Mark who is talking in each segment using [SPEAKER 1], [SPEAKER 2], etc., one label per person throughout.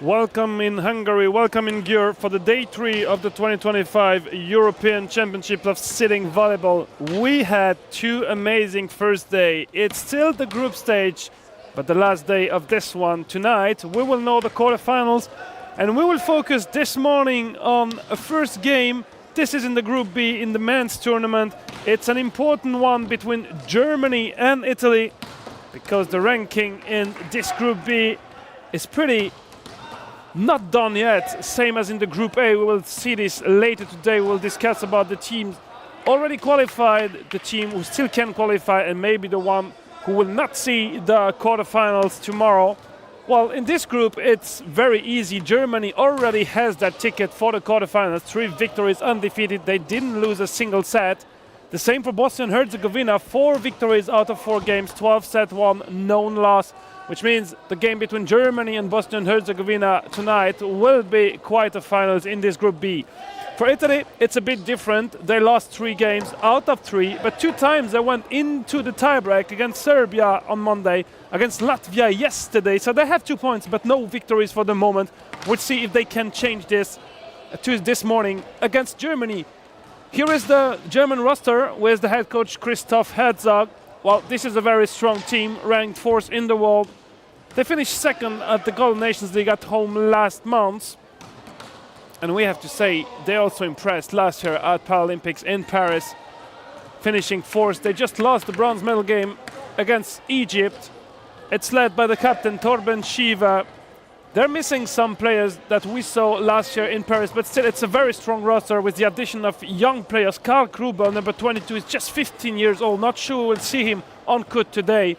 [SPEAKER 1] Welcome in Hungary, welcome in Győr for the day 3 of the 2025 European Championship of Sitting Volleyball. We had two amazing first day. It's still the group stage, but the last day of this one. Tonight we will know the quarterfinals and we will focus this morning on a first game. This is in the Group B in the men's tournament. It's an important one between Germany and Italy because the ranking in this Group B is pretty not done yet, same as in the Group A. We will see this later today. We'll discuss about the teams already qualified, the team who still can qualify, and maybe the one who will not see the quarterfinals tomorrow. Well, in this group, it's very easy. Germany already has that ticket for the quarterfinals. 3 victories, undefeated. They didn't lose a single set. The same for Bosnia and Herzegovina. 4 victories out of 4 games, 12 set, 1 known loss, which means the game between Germany and Bosnia and Herzegovina tonight will be quarterfinals in this Group B. For Italy, it's a bit different. They lost 3 games out of 3, but 2 times they went into the tiebreak against Serbia on Monday, against Latvia yesterday. So they have 2 points, but no victories for the moment. We'll see if they can change this to this morning against Germany. Here is the German roster with the head coach Christoph Herzog. Well, this is a very strong team, ranked 4th in the world. They finished 2nd at the Golden Nations League at home last month. And we have to say, they also impressed last year at Paralympics in Paris, finishing 4th. They just lost the bronze medal game against Egypt. It's led by the captain Torben Shiva. They're missing some players that we saw last year in Paris, but still it's a very strong roster with the addition of young players. Karl Krubel, number 22, is just 15 years old. Not sure we'll see him on court today.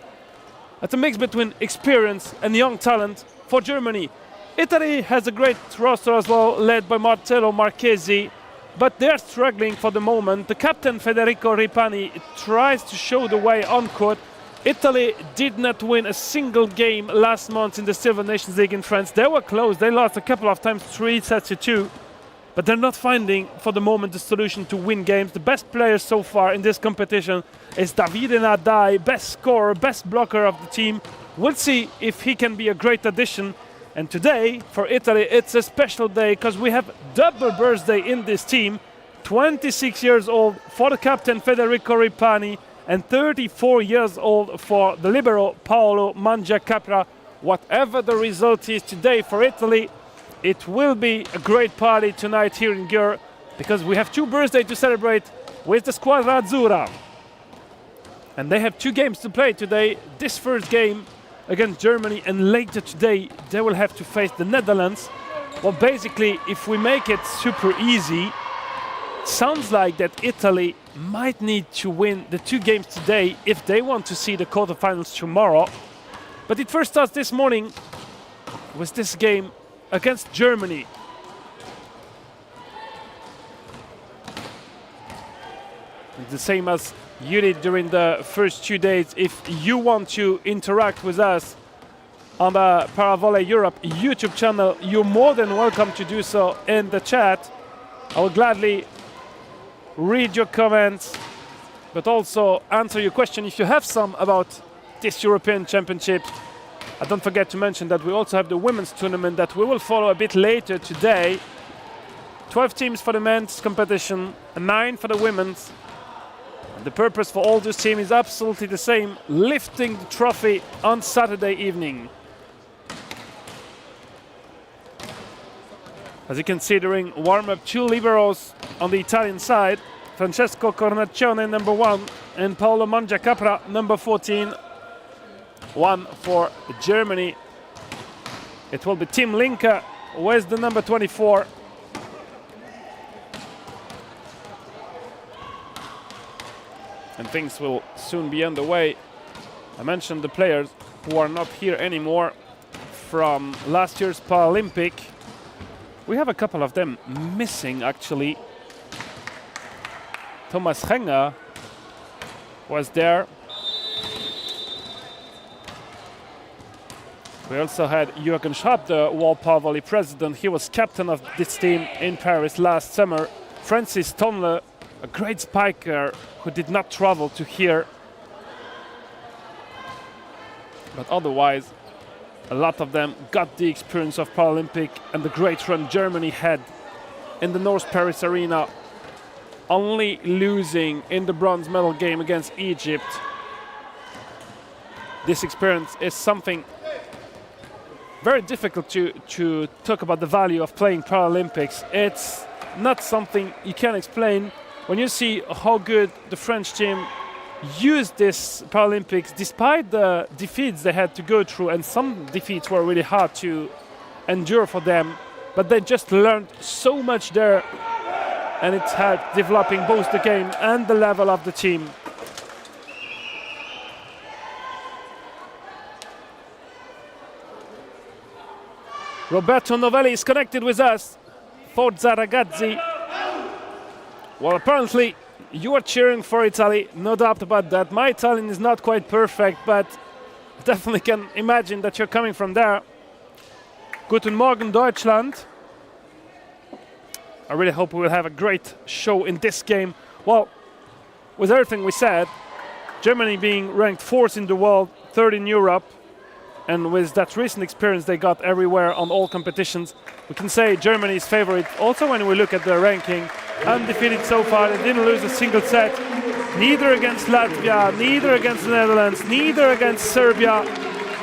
[SPEAKER 1] It's a mix between experience and young talent for Germany. Italy has a great roster as well, led by Marcello Marchesi, but they're struggling for the moment. The captain Federico Ripani tries to show the way on court. Italy did not win a single game last month in the Silver Nations League in France. They were close. They lost a couple of times, 3-2, but they're not finding for the moment the solution to win games. The best player so far in this competition is Davide Nadai, best scorer, best blocker of the team. We'll see if he can be a great addition. And today, for Italy, it's a special day because we have double birthday in this team. 26 years old for the captain Federico Ripani and 34 years old for the libero Paolo Mangiacapra. Whatever the result is today for Italy, it will be a great party tonight here in Győr because we have 2 birthdays to celebrate with the Squadra Azzurra. And they have 2 games to play today. This first game against Germany, and later today they will have to face the Netherlands. Well, basically, if we make it super easy, sounds like that Italy might need to win the 2 games today if they want to see the quarterfinals tomorrow. But it first starts this morning with this game against Germany. It's the same as you did during the first 2 days. If you want to interact with us on the Paravolley Europe YouTube channel, you're more than welcome to do so in the chat. I will gladly read your comments, but also answer your question if you have some about this European Championship. And don't forget to mention that we also have the women's tournament that we will follow a bit later today. 12 teams for the men's competition, and 9 for the women's. And the purpose for all those teams is absolutely the same, lifting the trophy on Saturday evening. As you can see during warm-up, 2 liberos on the Italian side, Francesco Cornaccione, number 1, and Paolo Mangiacapra, number 14. 1 for Germany. It will be Tim Linke with the number 24. And things will soon be underway. I mentioned the players who are not here anymore from last year's Paralympic. We have a couple of them missing, actually. Thomas Henger was there. We also had Jürgen Schaap, the World Power Volley president. He was captain of this team in Paris last summer. Francis Tonle, a great spiker who did not travel to here. But otherwise, A lot of them got the experience of Paralympic and the great run Germany had in the North Paris arena, only losing in the bronze medal game against Egypt. This experience is something very difficult to talk about the value of playing Paralympics. It's not something you can explain. When you see how good the French team used this Paralympics despite the defeats they had to go through, and some defeats were really hard to endure for them, but they just learned so much there, and it helped developing both the game and the level of the team. Roberto Novelli is connected with us. Forza ragazzi. Well, apparently you are cheering for Italy, no doubt about that. My Italian is not quite perfect, but definitely can imagine that you're coming from there. Guten Morgen, Deutschland. I really hope we will have a great show in this game. Well, with everything we said, Germany being ranked 4th in the world, 3rd in Europe, and with that recent experience they got everywhere on all competitions, we can say Germany is favorite. Also, when we look at the ranking, undefeated so far, they didn't lose a single set, neither against Latvia, neither against the Netherlands, neither against Serbia.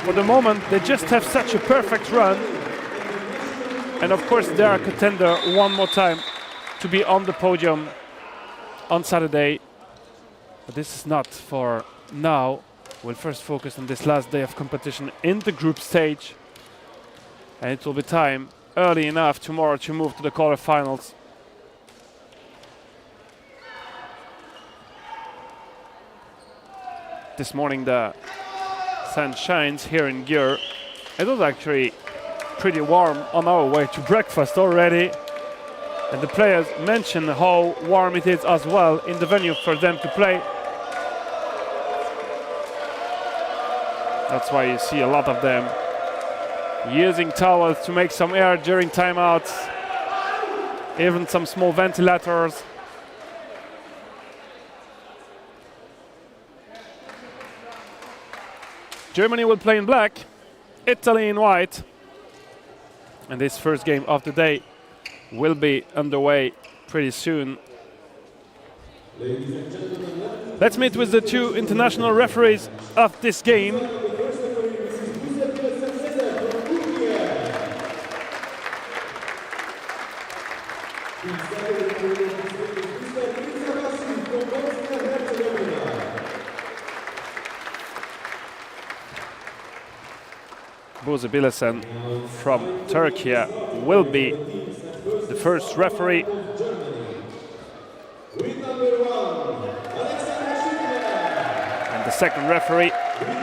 [SPEAKER 1] For the moment, they just have such a perfect run. And of course, they are a contender one more time to be on the podium on Saturday. But this is not for now. We'll first focus on this last day of competition in the group stage. And it will be time early enough tomorrow to move to the quarterfinals. This morning the sun shines here in Győr. It was actually pretty warm on our way to breakfast already. And the players mentioned how warm it is as well in the venue for them to play. That's why you see a lot of them using towels to make some air during timeouts, even some small ventilators. Germany will play in black, Italy in white, and this first game of the day will be underway pretty soon. Let's meet with the two international referees of this game. Buse Bilesen from Turkey will be the first referee. And the second referee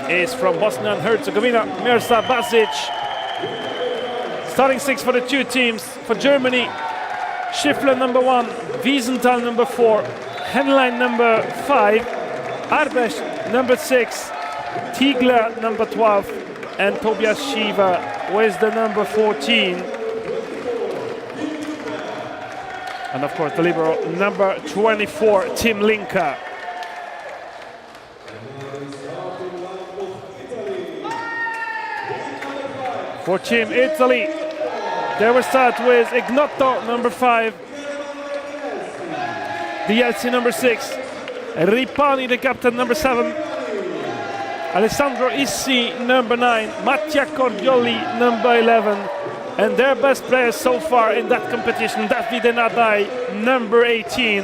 [SPEAKER 1] is from Bosnia and Herzegovina, Mirza Basic. Starting 6 for the two teams. For Germany, Schiffler number 1, Wiesenthal number 4, Henlein number 5, Arbesch number 6, Tiegler number 12, and Tobias Shiva with the number 14. And of course the libero number 24, Tim Linka. For Team Italy, they will start with Ignotto number 5, Bielsi number 6, Ripani the captain number 7, Alessandro Issi number 9, Mattia Cordioli number 11, and their best players so far in that competition, Davide Nadai number 18.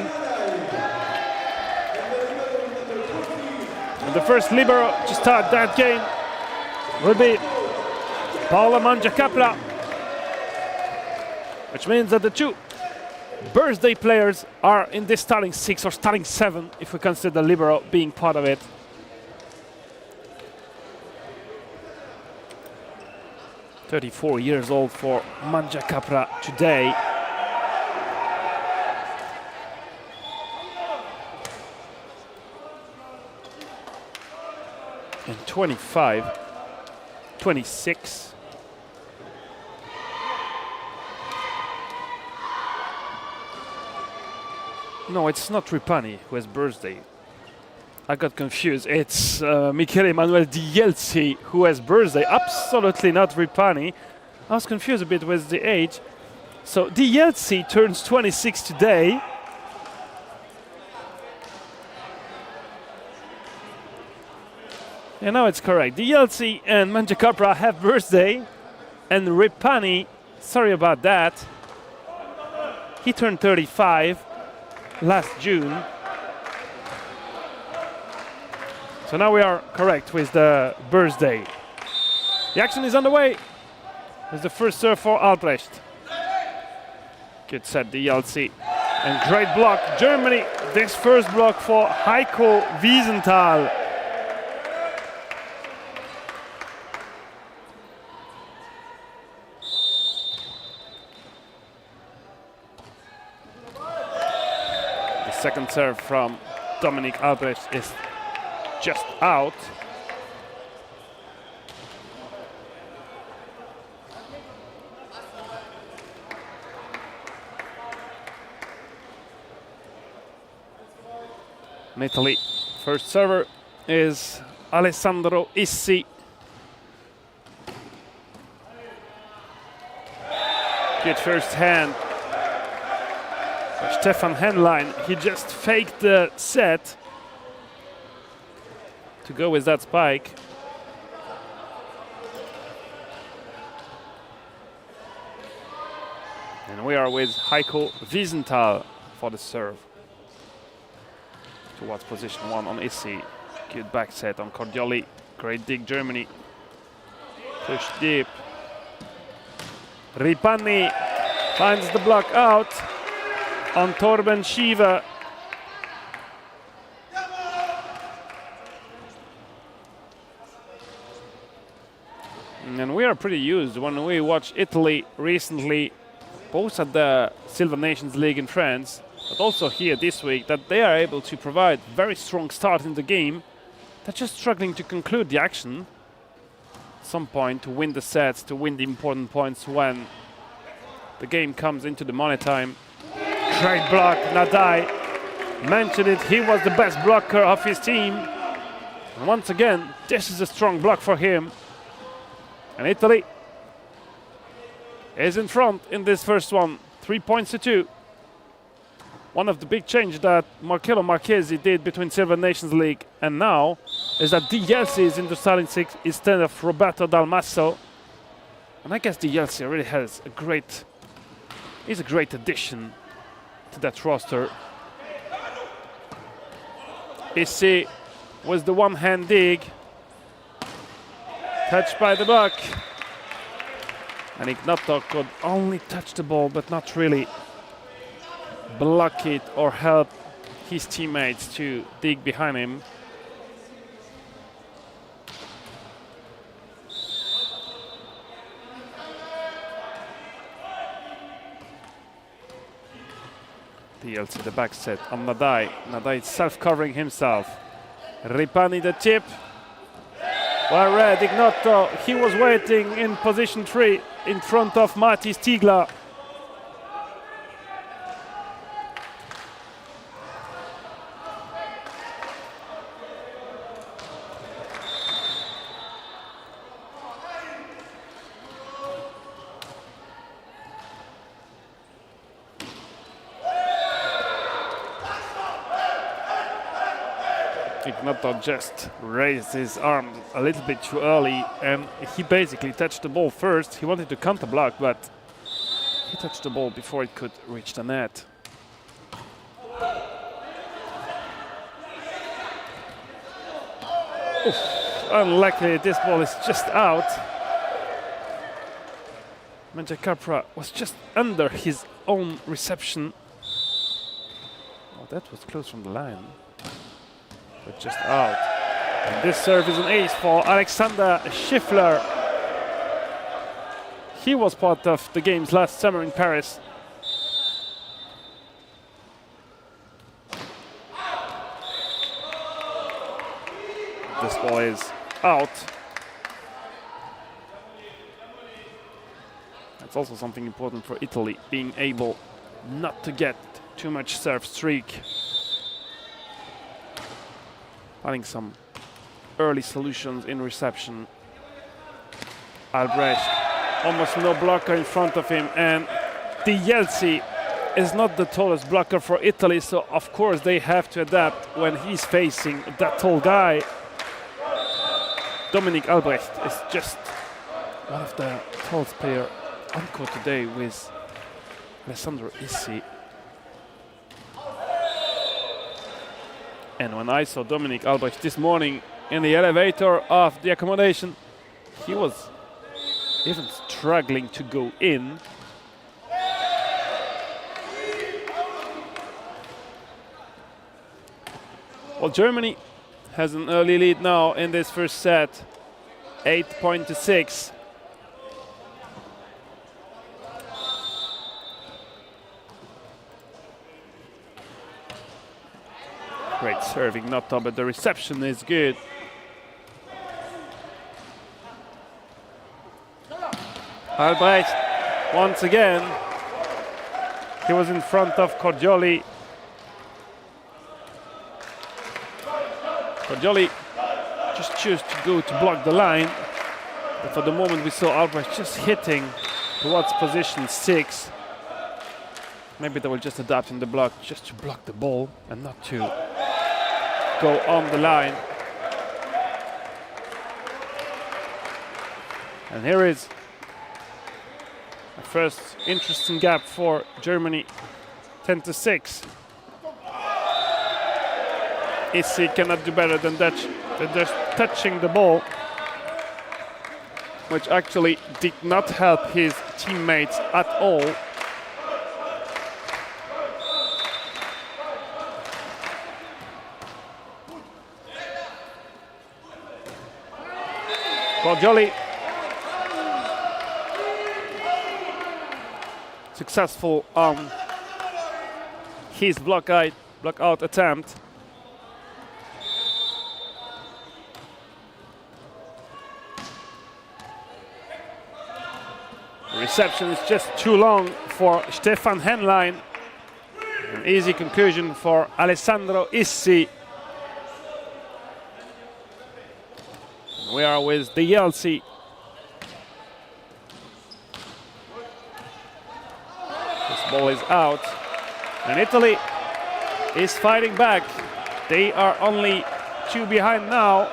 [SPEAKER 1] And the first libero to start that game will be Paola Mangiacapra, which means that the two birthday players are in this starting 6 or starting 7 if we consider libero being part of it. "34 years old for Mangiacapra today. And 25, 26. No, it's not Ripani who has birthday. I got confused. It's Michele Emanuele Dielzi who has birthday. Absolutely not Ripani. I was confused a bit with the age. So Dielzi turns 26 today. Yeah, now it's correct. Dielzi and Manjakapra have birthday. And Ripani, sorry about that, he turned 35 last June. So now we are correct with the birthday. The action is underway. It's the first serve for Albrecht. Good set, Dielzi. And great block, Germany. This first block for Heiko Wiesenthal. The second serve from Dominik Albrecht is just out. In Italy, first server is Alessandro Issi. Good first hand. Stefan Henlein, he just faked the set to go with that spike. And we are with Heiko Wiesenthal for the serve. Towards position 1 on Issi. Good back set on Cordioli. Great dig, Germany. Push deep. Ripani finds the block out on Torben Shiva. And we are pretty used when we watch Italy recently, both at the Silver Nations League in France, but also here this week, that they are able to provide very strong start in the game. They're just struggling to conclude the action at some point, to win the sets, to win the important points when the game comes into the money time. Great block, Nadai mentioned it, he was the best blocker of his team. And once again, this is a strong block for him. And Italy is in front in this first one, 3 points to 2. One of the big changes that Marcello Marchesi did between Silver Nations League and now is that Dielzi is in the starting six instead of Roberto Dalmasso. And I guess Dielzi really has is a great addition to that roster. Issi was the one-hand dig. Touched by the block. And Ignatov could only touch the ball, but not really block it or help his teammates to dig behind him. Dielzi the back set on Nadai. Nadai self-covering himself. Ripani the tip. Well read, Ignatov, he was waiting in position 3 in front of Mati Stigla. Ignatov just raised his arm a little bit too early and he basically touched the ball first. He wanted to counter block, but he touched the ball before it could reach the net. Oof. Unluckily, this ball is just out. Manjakapra was just under his own reception. Oh, that was close from the line. But just out. And this serve is an ace for Alexander Schiffler. He was part of the games last summer in Paris. This ball is out. That's also something important for Italy, being able not to get too much serve streak. finding some early solutions in reception. Albrecht, almost no blocker in front of him, and the Jelsi is not the tallest blocker for Italy, so of course they have to adapt when he's facing that tall guy. Dominik Albrecht is just one of the tallest players on court today with Alessandro Issi. And when I saw Dominik Albrecht this morning in the elevator of the accommodation, he was even struggling to go in. Well, Germany has an early lead now in this first set, 8-6. Great serving, not top, but the reception is good. Albrecht, once again, he was in front of Cordioli. Cordioli just chose to go to block the line, but for the moment we saw Albrecht just hitting towards position 6. Maybe they will just adapt in the block just to block the ball and not to go on the line. And here is a first interesting gap for Germany, 10-6. Issi cannot do better than that, just touching the ball, which actually did not help his teammates at all. Cordioli successful on his block out attempt. The reception is just too long for Stefan Henlein. An easy conclusion for Alessandro Issi. We are with the Jelsi. This ball is out. And Italy is fighting back. They are only 2 behind now.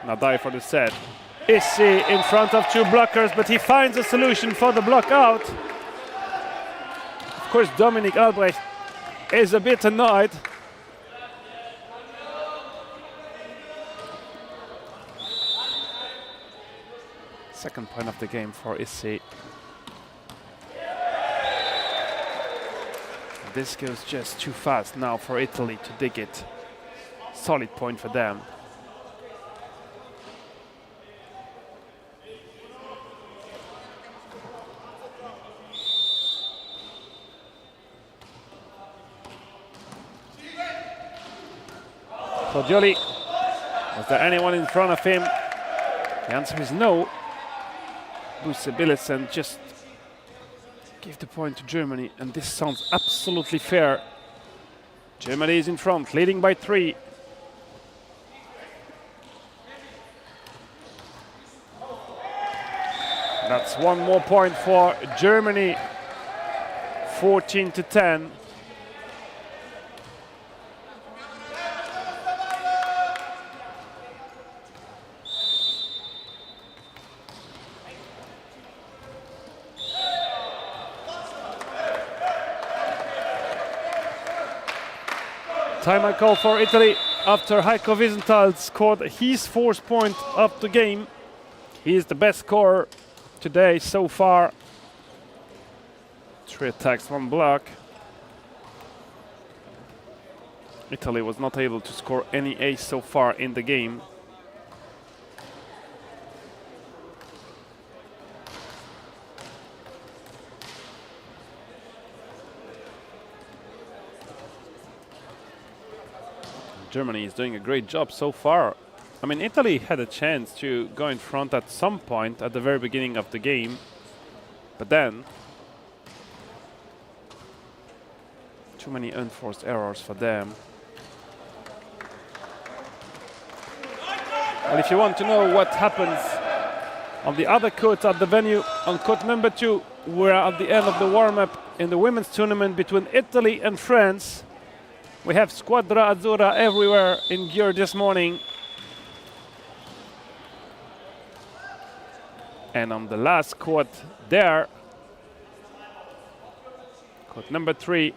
[SPEAKER 1] Nadai for the set. Issi in front of 2 blockers, but he finds a solution for the block out. Of course, Dominik Albrecht is a bit annoyed. Second point of the game for Issi. This goes just too fast now for Italy to dig it. Solid point for them. Cordioli, was there anyone in front of him? The answer is no. Boose Billis and just give the point to Germany, and this sounds absolutely fair. Germany is in front, leading by 3. That's 1 more point for Germany, 14-10. Time I call for Italy after Heiko Wiesenthal scored his 4th point of the game. He is the best scorer today so far. 3 attacks, 1 block. Italy was not able to score any ace so far in the game. Germany is doing a great job so far I mean, Italy had a chance to go in front at some point at the very beginning of the game, but then too many unforced errors for them. Well, if you want to know what happens on the other court at the venue, on court number 2, we're at the end of the warm-up in the women's tournament between Italy and France. We have Squadra Azzurra everywhere in Győr this morning. And on the last court there, court number 3,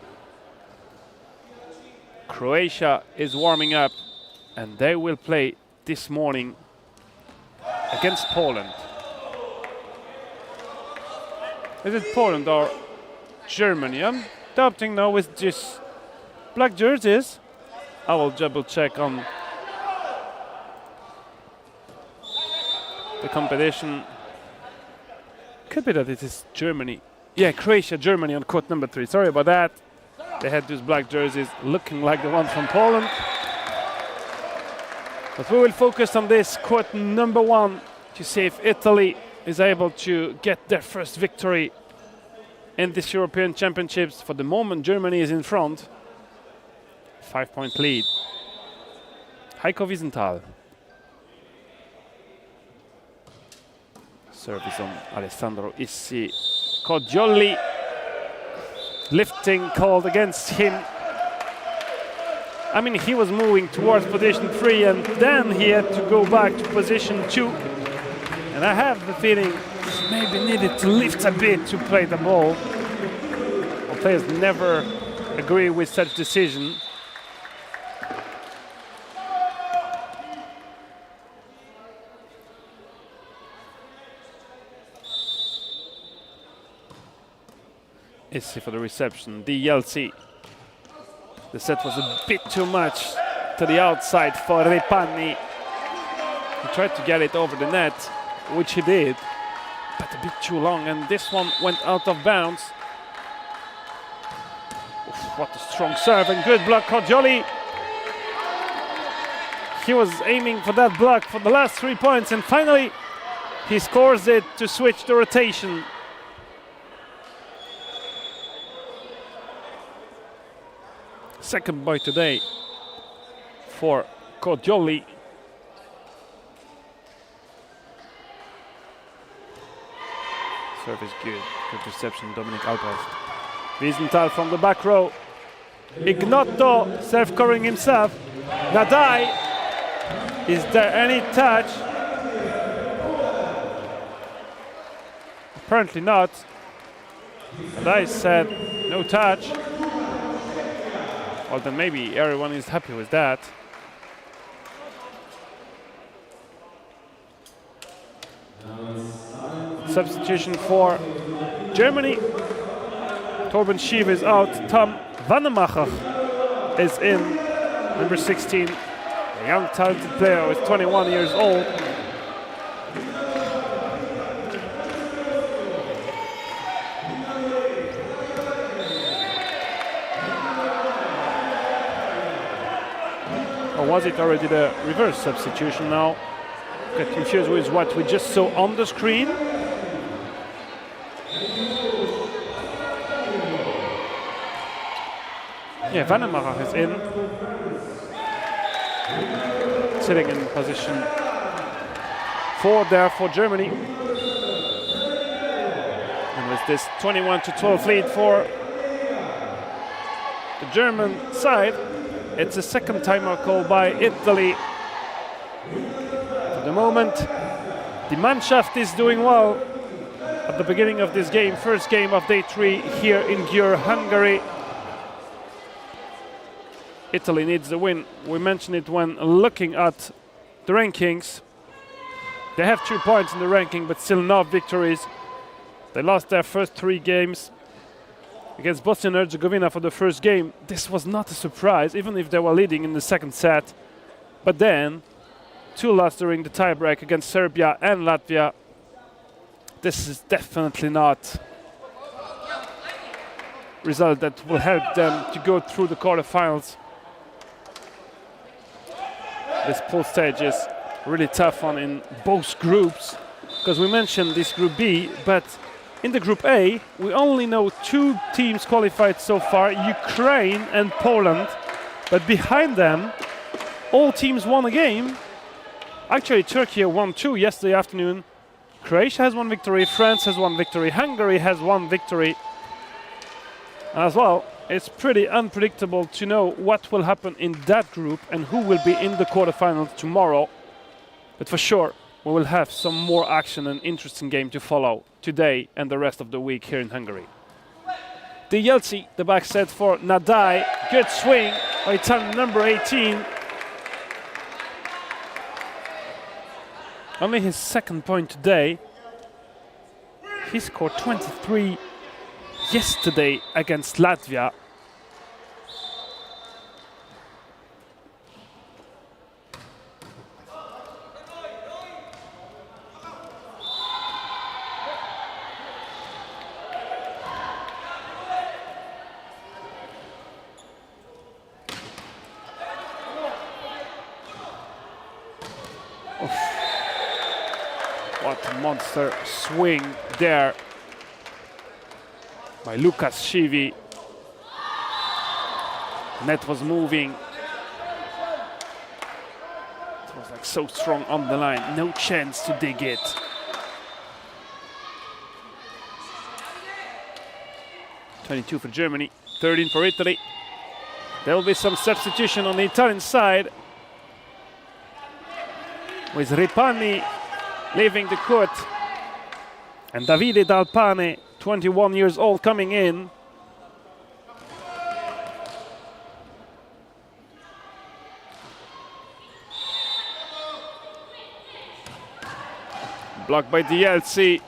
[SPEAKER 1] Croatia is warming up, and they will play this morning against Poland. Is it Poland or Germany? I'm doubting now with just black jerseys. I will double check on the competition. Could be that it is Germany. Yeah, Croatia, Germany on court number 3. Sorry about that. They had those black jerseys looking like the ones from Poland. But we will focus on this court number 1 to see if Italy is able to get their first victory in this European Championships. For the moment, Germany is in front. 5-point lead. Heiko Wiesenthal. Service on Alessandro Issi. Coggioli. Lifting called against him. I mean, he was moving towards position 3 and then he had to go back to position 2. And I have the feeling he maybe needed to lift a bit to play the ball. Well, players never agree with such decision. Issi for the reception, DLC. The set was a bit too much to the outside for Repanni. He tried to get it over the net, which he did, but a bit too long, and this one went out of bounds. Oof, what a strong serve and good block, Coggioli. He was aiming for that block for the last 3 points, and finally he scores it to switch the rotation. Second point today for Coggioli. Service good. Good reception, Dominic Albrecht. Wiesenthal from the back row. Ignotto self-covering himself. Nadai. Is there any touch? Apparently not. Nadai said no touch. Well, then maybe everyone is happy with that. Substitution for Germany. Torben Schieve is out. Tom Vanemacher is in. Number 16. A young talented player who is 21 years old. Or was it already the reverse substitution now? Got confused with what we just saw on the screen. Yeah, Vanemacher is in. Sitting in position 4 there for Germany. And with this 21-12 lead for the German side, it's a second timeout call by Italy. For the moment, the Mannschaft is doing well at the beginning of this game. First game of day 3 here in Győr, Hungary. Italy needs the win. We mentioned it when looking at the rankings. They have 2 points in the ranking, but still no victories. They lost their first 3 games. Against Bosnia and Herzegovina for the first game. This was not a surprise, even if they were leading in the second set. But then, 2 lost during the tiebreak against Serbia and Latvia. This is definitely not a result that will help them to go through the quarterfinals. This pool stage is really tough one in both groups, because we mentioned this Group B, but in the Group A, we only know 2 teams qualified so far, Ukraine and Poland, but behind them, all teams won a game. Actually, Turkey won 2 yesterday afternoon. Croatia has 1 victory, France has 1 victory, Hungary has 1 victory. As well, it's pretty unpredictable to know what will happen in that group and who will be in the quarterfinals tomorrow. But for sure, we will have some more action and interesting game to follow today and the rest of the week here in Hungary. Dielsi, the back set for Nadai. Good swing by Italian number 18. Only his 2nd point today. He scored 23 yesterday against Latvia. What a monster swing there by Lukas Shivi. Net was moving. It was like so strong on the line, no chance to dig it. (22 for Germany, 13 for Italy. There will be some substitution on the Italian side, with Ripani leaving the court and Davide Dalpane, 21 years old, coming in. Blocked by Dielsi.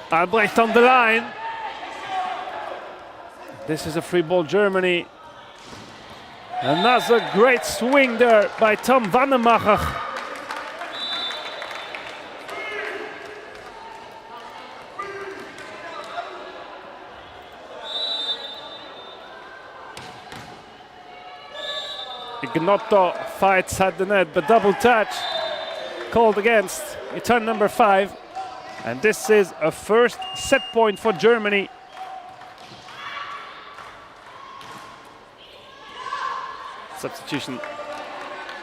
[SPEAKER 1] Albrecht on the line. This is a free ball, Germany. Another great swing there by Tom Vandermacher. Ignotto fights at the net, but double touch called against Italian number 5. And this is a first set point for Germany. Substitution.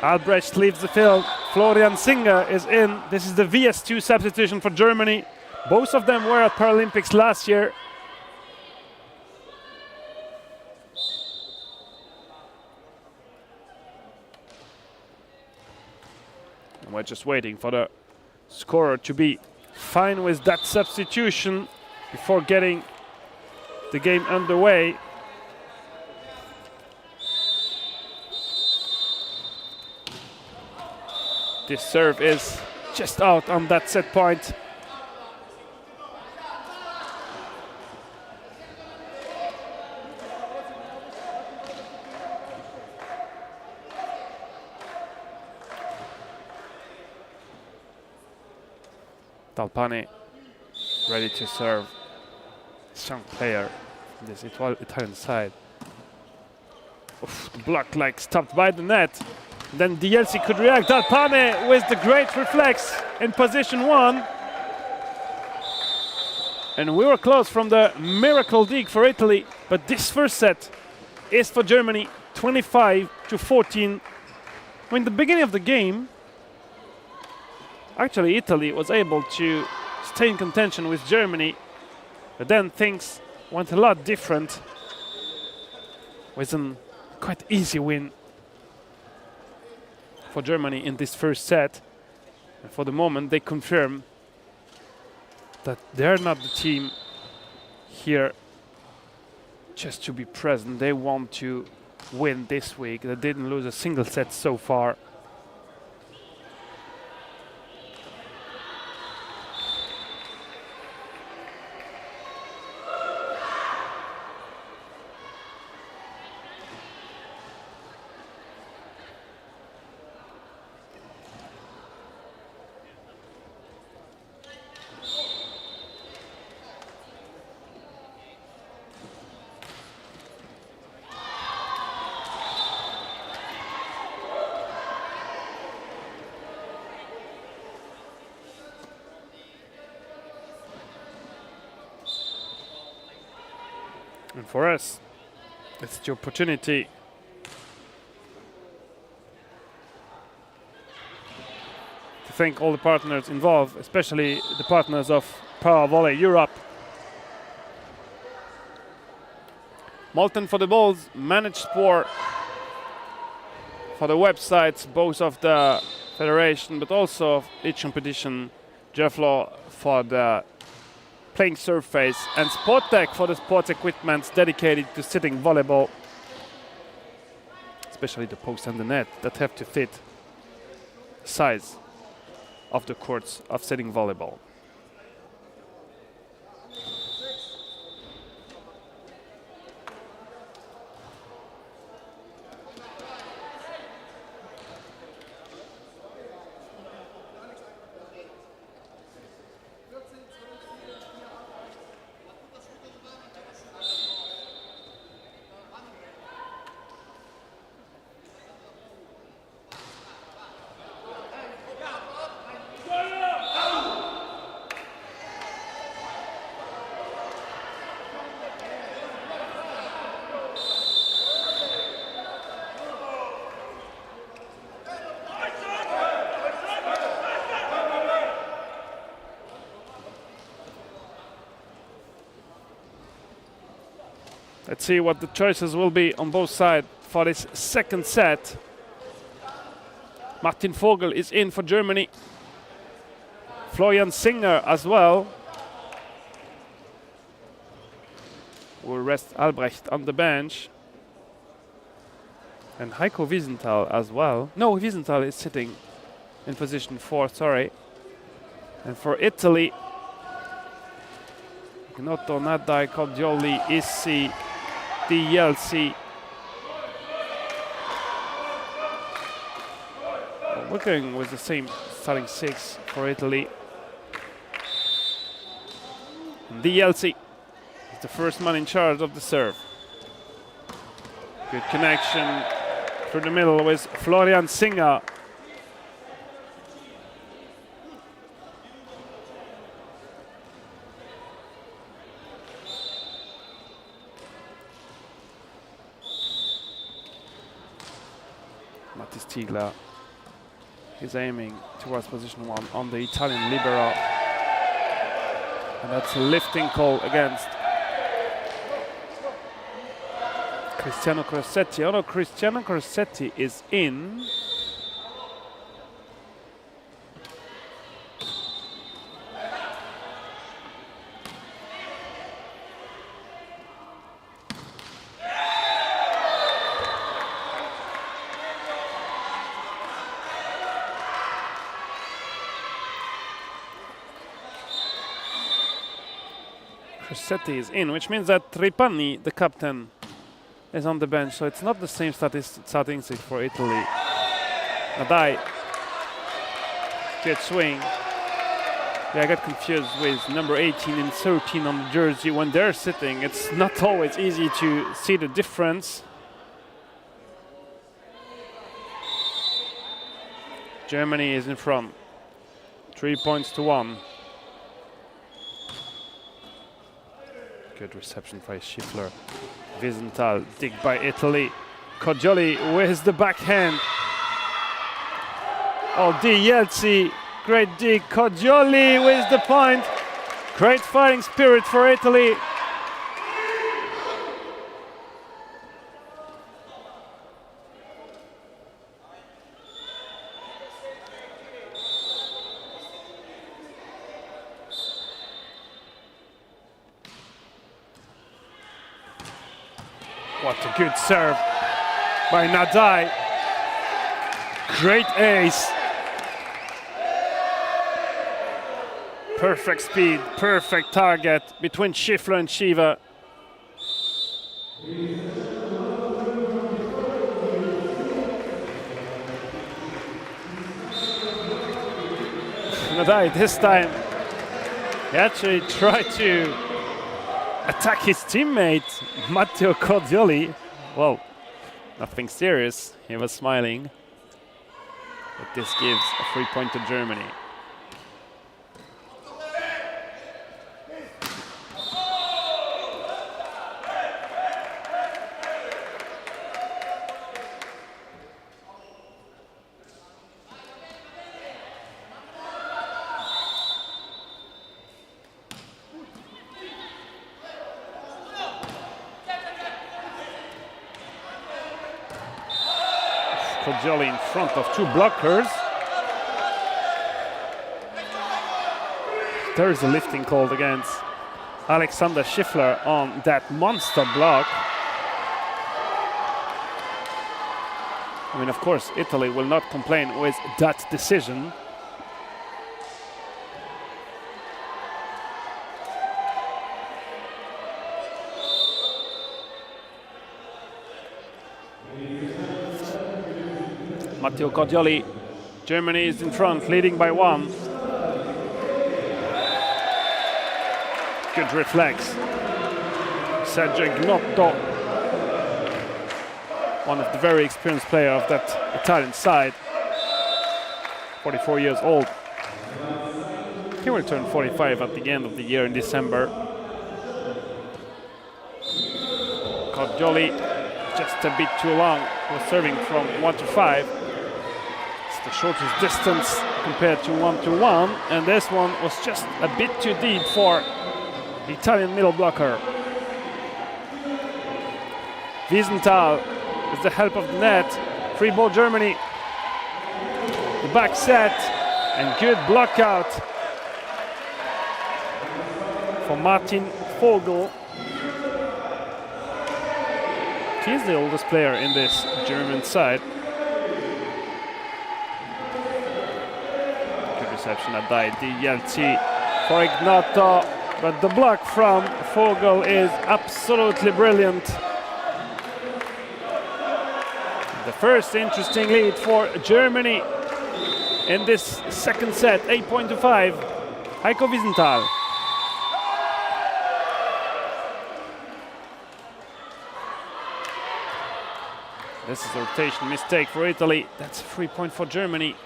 [SPEAKER 1] Albrecht leaves the field. Florian Singer is in. This is the VS2 substitution for Germany. Both of them were at Paralympics last year. And we're just waiting for the scorer to be fine with that substitution before getting the game underway. This serve is just out on that set point. Dalpane ready to serve. Strong player on this Italian side. Oof, the block like stopped by the net. Then Dielsi could react. Dalpane with the great reflex in position 1. And we were close from the miracle dig for Italy. But this first set is for Germany, 25-14. In the beginning of the game, actually Italy was able to stay in contention with Germany. But then things went a lot different, with a quite easy win for Germany in this first set. And for the moment they confirm that they're not the team here just to be present. They want to win this week. They didn't lose a single set so far. And for us, it's the opportunity to thank all the partners involved, especially the partners of Power Volley Europe. Molten for the balls, Managed Sport for the websites, both of the federation, but also of each competition. Jefflaw for the playing surface, and Sporttech for the sports equipment dedicated to sitting volleyball, especially the post and the net that have to fit the size of the courts of sitting volleyball. Let's see what the choices will be on both sides for this second set. Martin Vogel is in for Germany. Florian Singer as well. We'll rest Albrecht on the bench. And Heiko Wiesenthal as well. No, Wiesenthal is sitting in position 4, sorry. And for Italy, Gnotto, Nadai, Cordioli, Issi, DLC. We're going with the same starting 6 for Italy. DLC is the first man in charge of the serve. Good connection through the middle with Florian Singer. Mattis Tigla is aiming towards position 1 on the Italian libero. And that's a lifting call against Cristiano Crossetti. Oh no, Cristiano Crossetti is in. Crossetti is in, which means that Tripani, the captain, is on the bench, so it's not the same starting six for Italy. Nadai, good swing. Yeah, I got confused with number 18 and 13 on the jersey. When they're sitting, it's not always easy to see the difference. Germany is in front, 3 points to 1. Good reception by Schiffler. Wiesenthal, dig by Italy. Cordioli with the backhand. Oh, Di Yeltsi, great dig. Cordioli with the point. Great fighting spirit for Italy. What a good serve by Nadai. Great ace. Perfect speed, perfect target between Schiffler and Shiva. Nadai this time, he actually tried to attack his teammate, Matteo Cordioli. Well, nothing serious. He was smiling. But this gives a 3-point to Germany. Cogioli in front of two blockers. There is a lifting called against Alexander Schiffler on that monster block. I mean, of course, Italy will not complain with that decision. Matteo Cogioli, Germany is in front, leading by 1. Good reflex. Sergio Gnotto, one of the very experienced players of that Italian side, 44 years old. He will turn 45 at the end of the year in December. Cogioli just a bit too long, was serving from 1 to 5. It's the shortest distance compared to 1 to 1, and this one was just a bit too deep for the Italian middle blocker. Wiesenthal with the help of the net. Free ball Germany. The back set and good block out for Martin Vogel. He's the oldest player in this German side. Good reception at DLT for Ignatto, but the block from Vogel is absolutely brilliant. The first interesting lead for Germany in this second set, 8-5. Heiko Wiesenthal. This is a rotation mistake for Italy. That's a free point for Germany.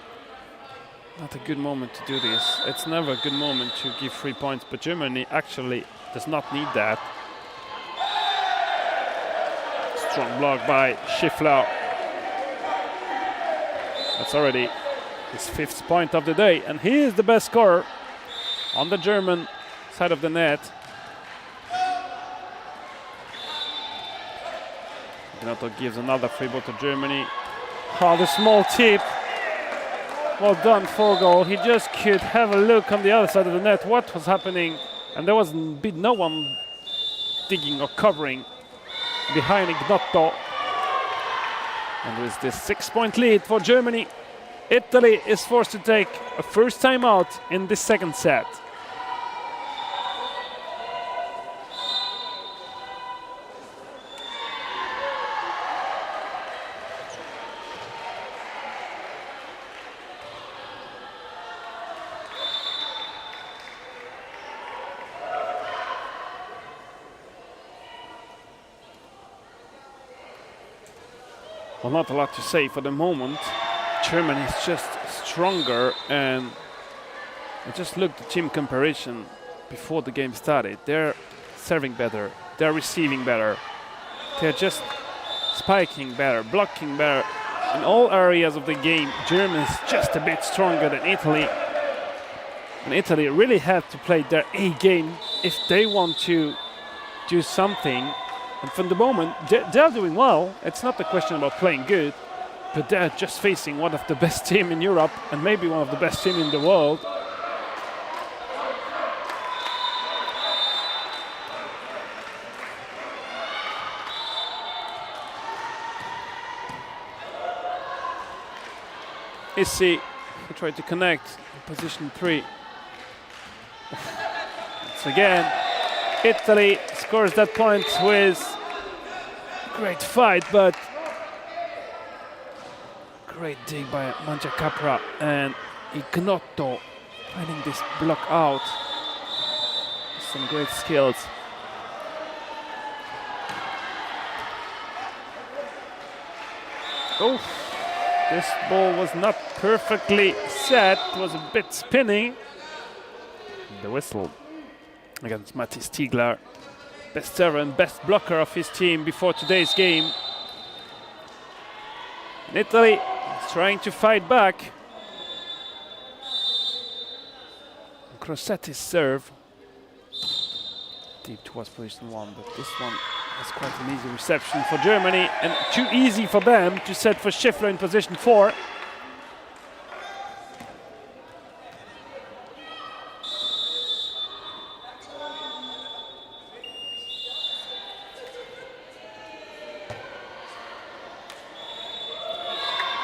[SPEAKER 1] Not a good moment to do this. It's never a good moment to give 3 points, but Germany actually does not need that. Strong block by Schiffler. That's already his 5th point of the day, and he is the best scorer on the German side of the net. Gnotto gives another free ball to Germany. Oh, the small tip. Well done, Vogel. He just could have a look on the other side of the net what was happening, and there was no one digging or covering behind Gnotto. And with this 6-point lead for Germany, Italy is forced to take a first time out in this second set. Well, not a lot to say for the moment. Germany is just stronger, and I just looked at team comparison before the game started. They're serving better, they're receiving better, they're just spiking better, blocking better. In all areas of the game, Germany is just a bit stronger than Italy. And Italy really have to play their A game if they want to do something. And from the moment, they're doing well. It's not a question about playing good, but they're just facing one of the best teams in Europe and maybe one of the best teams in the world. Issi, he tried to connect in position 3. Once again, Italy scores that point with great fight, but great dig by Mangiacapra, and Ignotto finding this block out. Some great skills. Oh, this ball was not perfectly set, it was a bit spinning. The whistle against Mathis Stiegler, best server and best blocker of his team before today's game. And Italy is trying to fight back. Crossetti's serve deep towards position 1, but this one That's quite an easy reception for Germany, and too easy for them to set for Schiffler in position 4.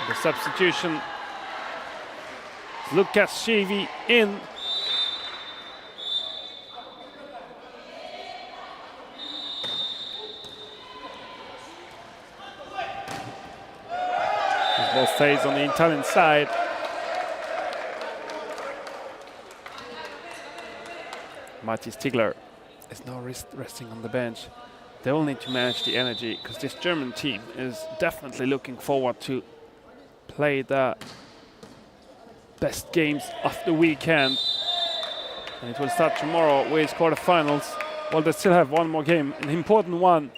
[SPEAKER 1] The substitution, Lukas Schivi in. This ball stays on the Italian side. Mati Stigler is now resting on the bench. They will need to manage the energy because this German team is definitely looking forward to play the best games of the weekend. And it will start tomorrow with quarterfinals. Well, they still have one more game, an important one.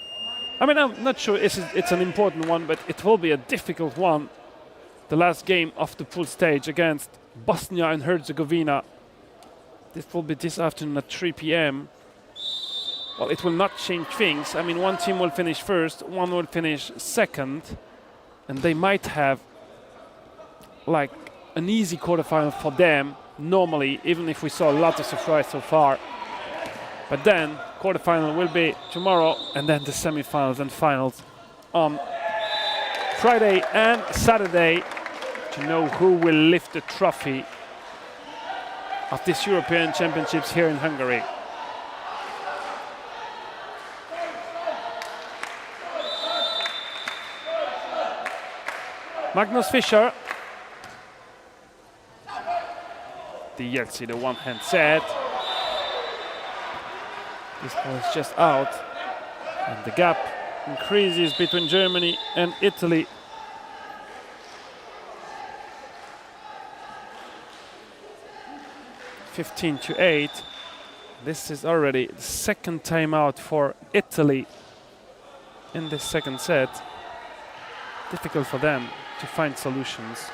[SPEAKER 1] I mean, I'm not sure it's an important one, but it will be a difficult one. The last game of the pool stage against Bosnia and Herzegovina. This will be this afternoon at 3 p.m. Well, it will not change things. I mean, one team will finish first, one will finish second, and they might have like an easy quarterfinal for them normally, even if we saw a lot of surprise so far. But then quarterfinal will be tomorrow, and then the semifinals and finals on Friday and Saturday to know who will lift the trophy of this European Championships here in Hungary. Magnus Fischer. The Yeltsin, the one-hand set. This ball is just out, and the gap increases between Germany and Italy. (15-8). This is already the second timeout for Italy in this second set. Difficult for them to find solutions.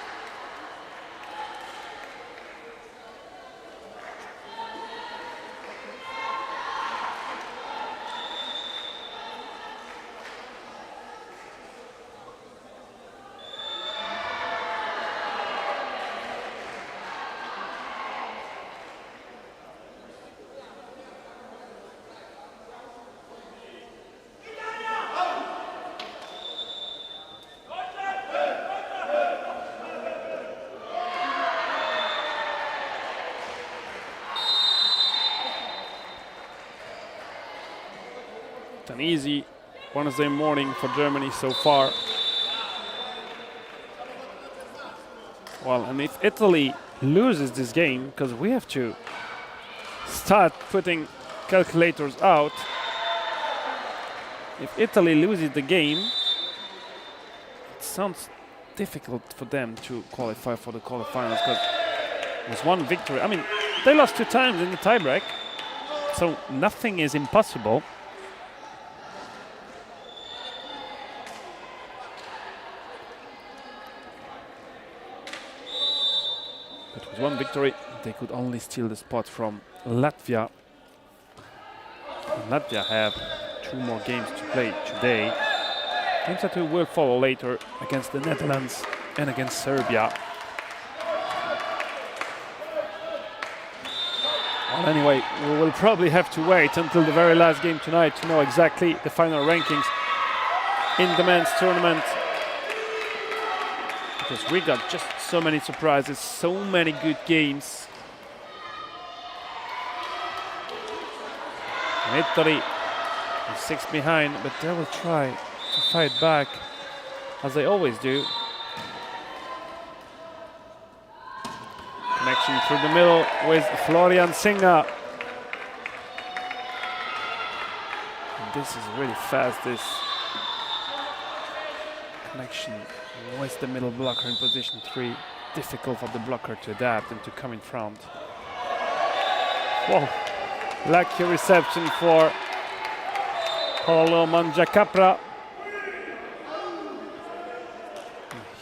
[SPEAKER 1] An easy Wednesday morning for Germany so far. Well, and if Italy loses this game, because we have to start putting calculators out, if Italy loses the game, it sounds difficult for them to qualify for the quarterfinals, because there's one victory. I mean, they lost 2 times in the tiebreak, so nothing is impossible. But with one victory, they could only steal the spot from Latvia. And Latvia have 2 more games to play today. Games that will follow later against the Netherlands and against Serbia. Well, anyway, we will probably have to wait until the very last game tonight to know exactly the final rankings in the men's tournament. Because we got just so many surprises, so many good games. And Italy is 6 behind, but they will try to fight back, as they always do. Connection through the middle with Florian Singer. And this is really fast, this connection with the middle blocker in position 3. Difficult for the blocker to adapt and to come in front. Whoa, lucky reception for Paulo Mangiacapra.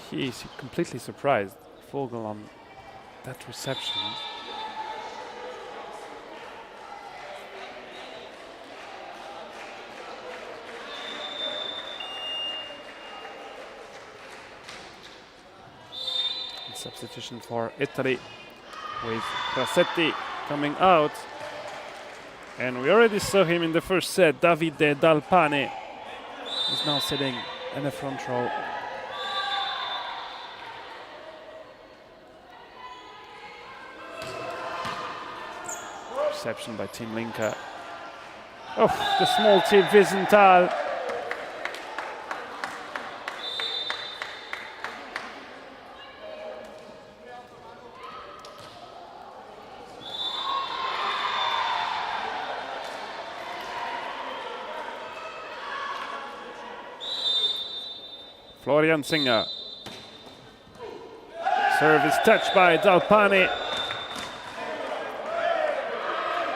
[SPEAKER 1] He is completely surprised, Vogel, on that reception. Substitution for Italy with Rossetti coming out. And we already saw him in the first set. Davide Dal Pane is now sitting in the front row. Reception by Team Linka. Oh, the small tip Wiesenthal. Florian Singer. Serve is touched by Dal Pane.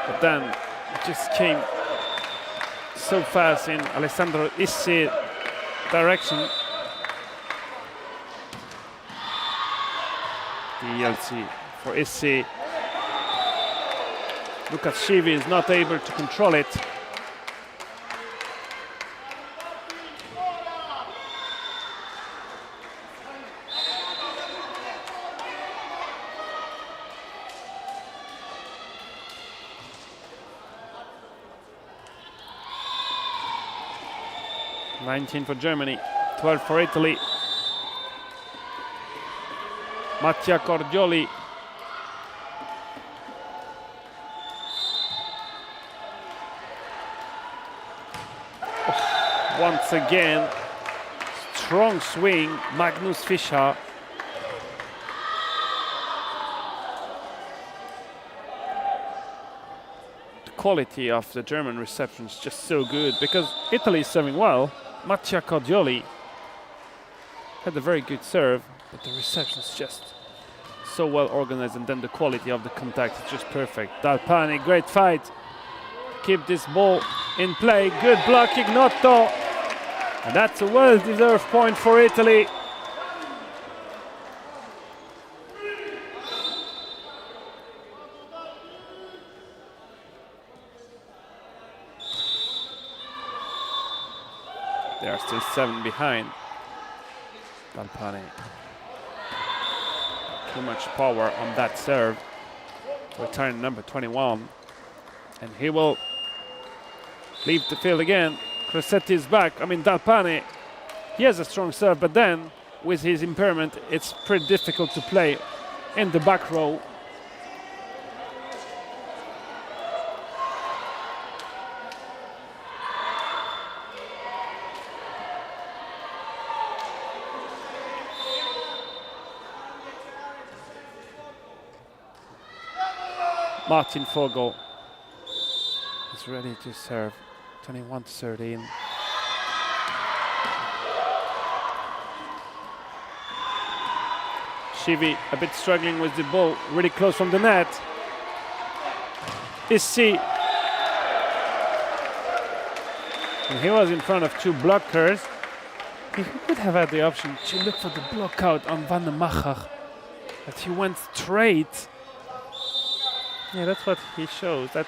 [SPEAKER 1] But then it just came so fast in Alessandro Issi direction. The ELC for Issi. Lukas Shivi is not able to control it. (19 for Germany, 12 for Italy. Mattia Cordioli. Oh, once again, strong swing, Magnus Fischer. The quality of the German reception is just so good because Italy is serving well. Mattia Cordioli had a very good serve, but the reception is just so well organized, and then the quality of the contact is just perfect. Dal Pane, great fight. Keep this ball in play. Good block, Ignotto. And that's a well-deserved point for Italy. They are still 7 behind. Dal Pane. Too much power on that serve. Return number 21. And he will leave the field again. Rossetti is back. I mean, Dal Pane, he has a strong serve, but then with his impairment, it's pretty difficult to play in the back row. Martin Fogel is ready to serve. 21-13. Shivi a bit struggling with the ball, really close from the net. Issi. And he was in front of 2 blockers. He could have had the option to look for the block out on Van der Macher, but he went straight. Yeah, that's what he shows. That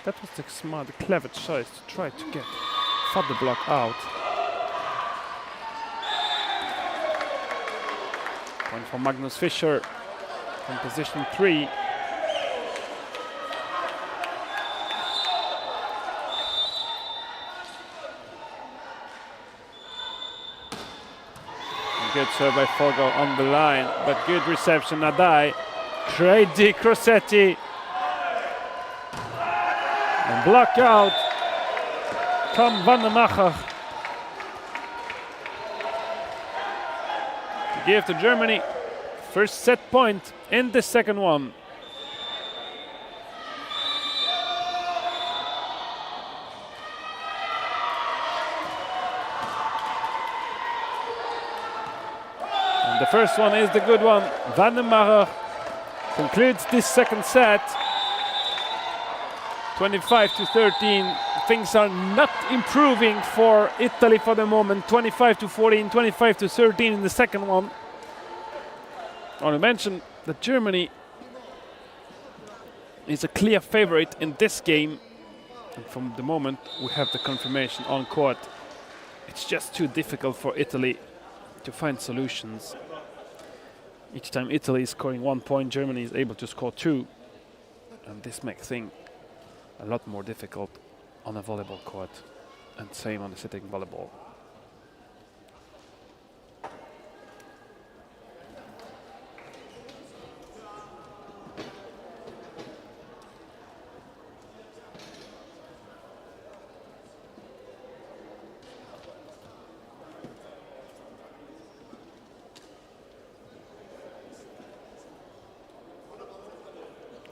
[SPEAKER 1] was the smart, the clever choice to try to get the block out. Point for Magnus Fischer from position 3. Good serve by Fogel on the line, but good reception. Nadai, great D. Rossetti. And block out. Tom van der Macher. To give to Germany first set point in the second one. And the first one is the good one. Van der Macher concludes this second set. 25-13. Things are not improving for Italy for the moment. 25-14, 25-13 in the second one. I want to mention that Germany is a clear favorite in this game. And from the moment we have the confirmation on court, it's just too difficult for Italy to find solutions. Each time Italy is scoring 1 point, Germany is able to score 2. And this makes things a lot more difficult on a volleyball court, and same on the sitting volleyball.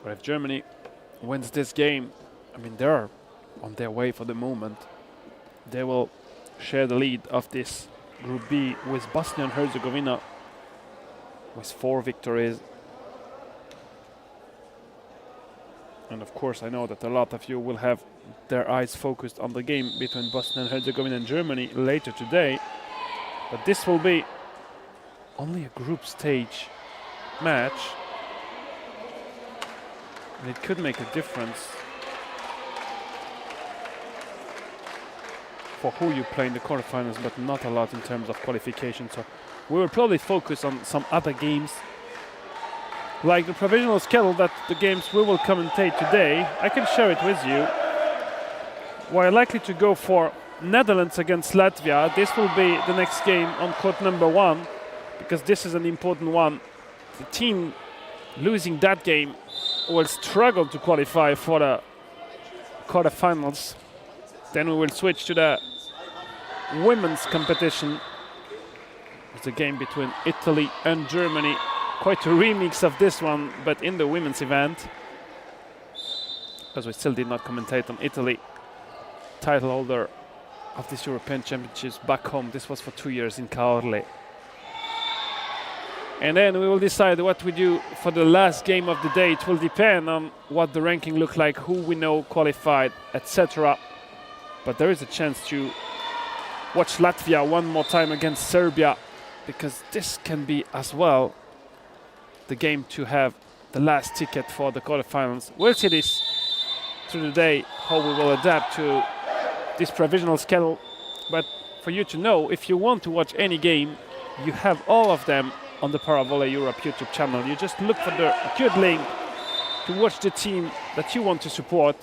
[SPEAKER 1] But if Germany wins this game, I mean, they're on their way for the moment. They will share the lead of this Group B with Bosnia and Herzegovina with 4 victories. And of course, I know that a lot of you will have their eyes focused on the game between Bosnia and Herzegovina and Germany later today. But this will be only a group stage match. And it could make a difference for who you play in the quarterfinals, but not a lot in terms of qualification. So we will probably focus on some other games, like the provisional schedule that the games we will commentate today. I can share it with you. We're likely to go for Netherlands against Latvia. This will be the next game on court number 1, because this is an important one. The team losing that game will struggle to qualify for the quarterfinals. Then we will switch to the women's competition. It's a game between Italy and Germany. Quite a remix of this one, but in the women's event, because we still did not commentate on Italy, title holder of this European Championships back home. This was for 2 years in Caorle. And then we will decide what we do for the last game of the day. It will depend on what the ranking looks like, who we know qualified, etc. But there is a chance to watch Latvia one more time against Serbia, because this can be as well the game to have the last ticket for the quarterfinals. We'll see this through the day, how we will adapt to this provisional schedule. But for you to know, if you want to watch any game, you have all of them on the Paravolley Europe YouTube channel. You just look for the good link to watch the team that you want to support.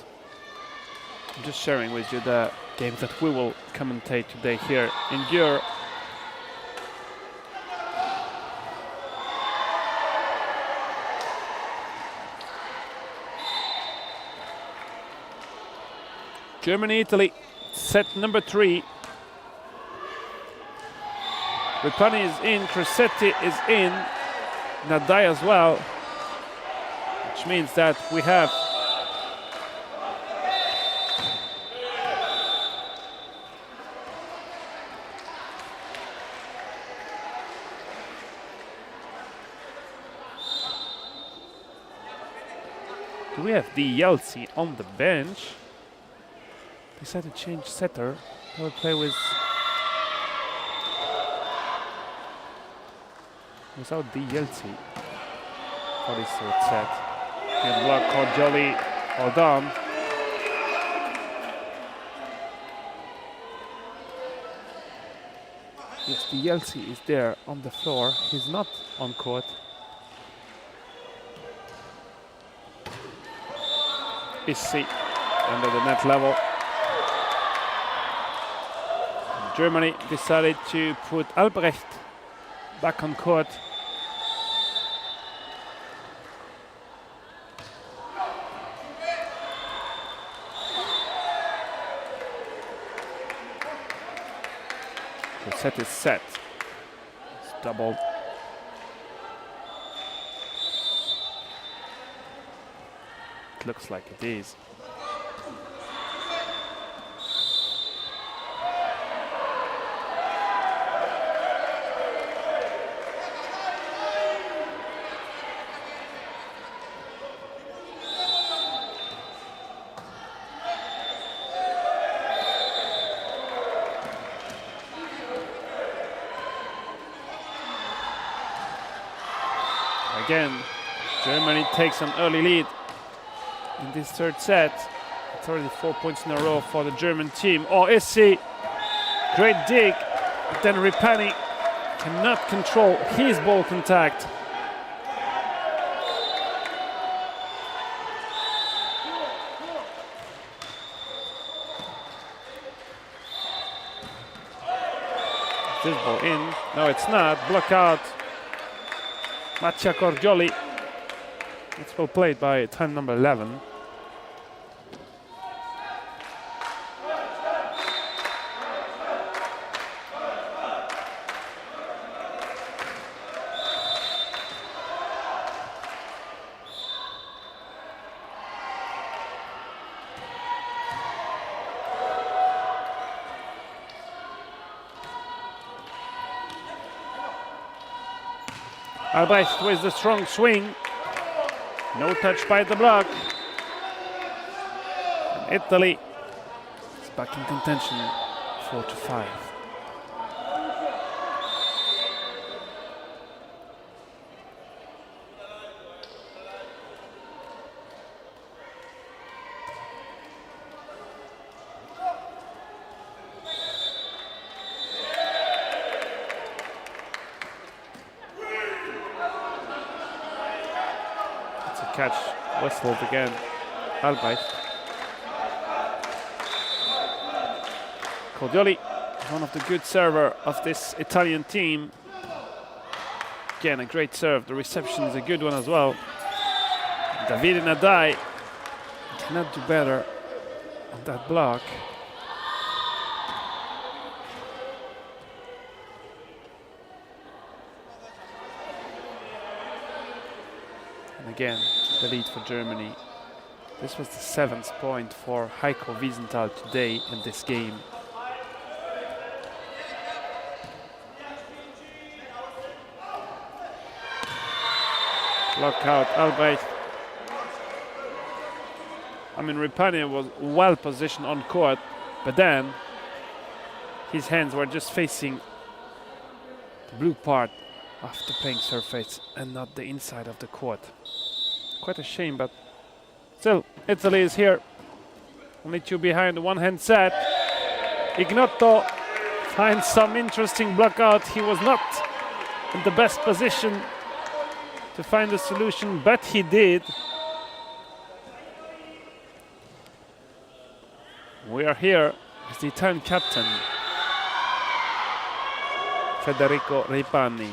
[SPEAKER 1] I'm just sharing with you the games that we will commentate today here in Győr. Germany, Italy, set number 3. Ripani is in, Crosetti is in, Nadai as well, which means that we have the Yeltsin on the bench. Decided to change setter. I will play without the Yeltsin for this third set. Good block, caught Jolly, all done. Yes, the Yeltsin is there on the floor. He's not on court. Issi under the net level. Germany decided to put Albrecht back on court. The set is set. It's doubled. It looks like it is. Again, Germany takes an early lead in this third set. 34 points in a row for the German team. Oh, Issi, great dig. Then Ripani cannot control his ball contact. this ball in? No, it's not. Block out. Mattia Cordioli. It's well played by time number 11. Albrecht with the strong swing. No touch by the block. And Italy is back in contention, 4-5. Catch whistled again. Albrecht. Cordioli, one of the good server of this Italian team. Again, a great serve. The reception is a good one as well. Davide Nadai cannot do better on that block. And again, the lead for Germany. This was the 7th point for Heiko Wiesenthal today in this game. Block out Albrecht. I mean, Ripania was well positioned on court, but then his hands were just facing the blue part of the playing surface and not the inside of the court. Quite a shame, but still, Italy is here. Only two behind, one hand set. Ignotto finds some interesting block out. He was not in the best position to find a solution, but he did. We are here with the Italian captain, Federico Reipani.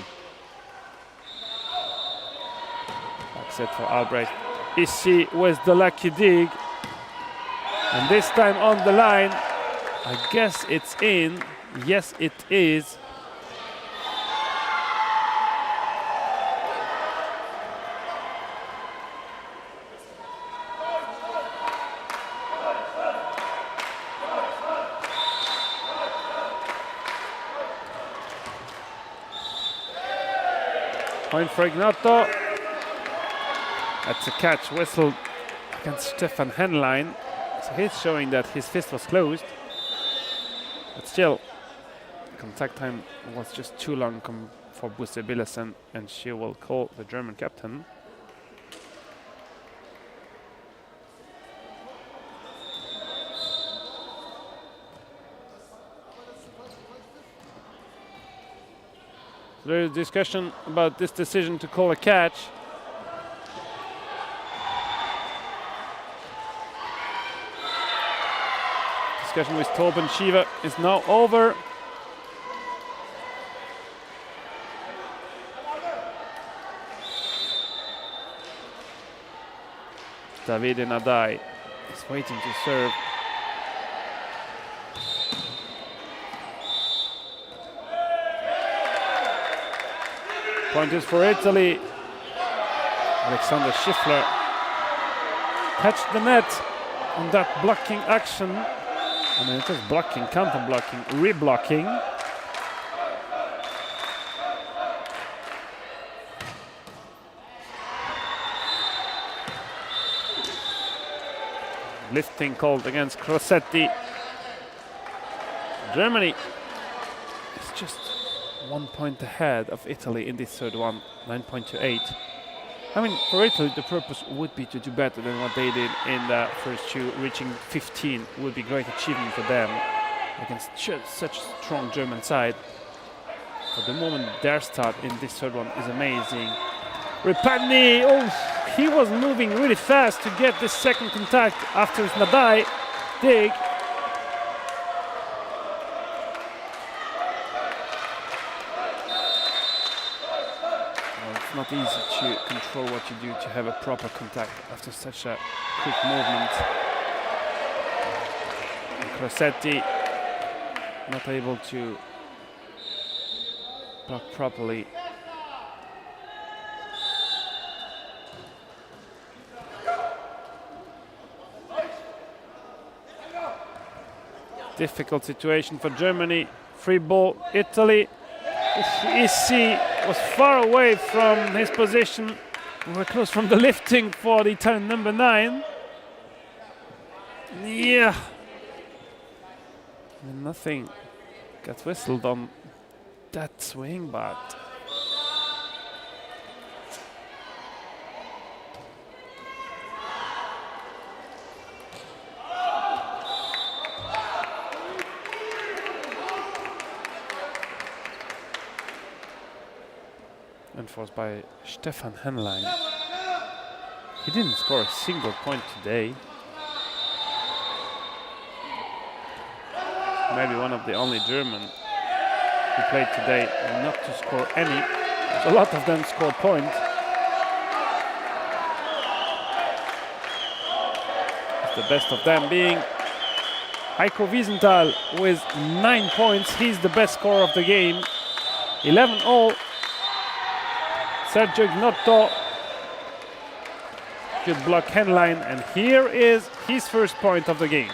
[SPEAKER 1] Set for Albrecht. Issi with the lucky dig. And this time on the line. I guess it's in. Yes, it is. Point for Ignotto. That's a catch whistled against Stefan Henlein. So he's showing that his fist was closed. But still, contact time was just too long for Busse Billesen, and she will call the German captain. So there is discussion about this decision to call a catch. Discussion with Torben Shiva is now over. Davide Nadai is waiting to serve. Point is for Italy. Alexander Schiffler touched the net on that blocking action. I mean, it was blocking, counter-blocking, re-blocking. Lifting called against Crossetti. Germany is just 1 point ahead of Italy in this third one, 9.28. I mean, for Italy, the purpose would be to do better than what they did in the first two. Reaching 15 would be a great achievement for them against such a strong German side. For the moment, their start in this third one is amazing. Reipani, oh, he was moving really fast to get this second contact after his Nadai dig. It's not easy to control what you do to have a proper contact after such a quick movement. Crossetti not able to block properly. Difficult situation for Germany. Free ball, Italy. Isi was far away from his position. We were close from the lifting for the Italian number 9. Yeah. And nothing got whistled on that swing, but enforced by Stefan Henlein. He didn't score a single point today. Maybe one of the only German who played today not to score any. A lot of them scored points. The best of them being Heiko Wiesenthal with 9 points. He's the best scorer of the game. 11 all. Sergio Ignotto. Good block Henlein, and here is his first point of the game.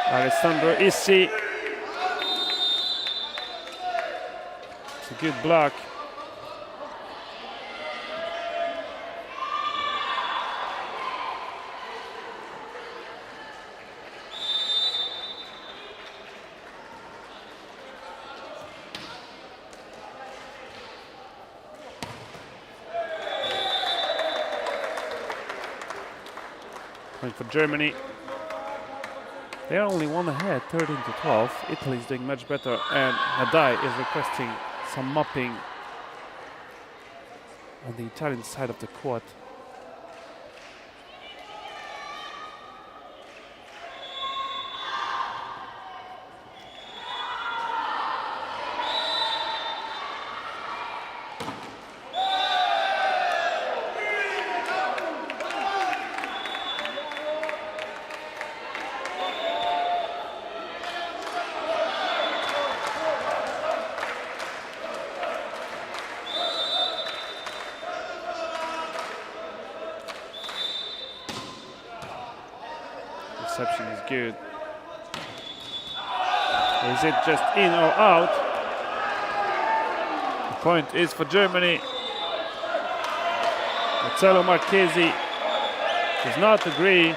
[SPEAKER 1] Alessandro Issi. It's a good block. Point for Germany. They're only one ahead, 13-12. Italy's doing much better, and Nadai is requesting some mopping on the Italian side of the court. Reception is good. Is it just in or out? The point is for Germany. Marcello Marchesi does not agree.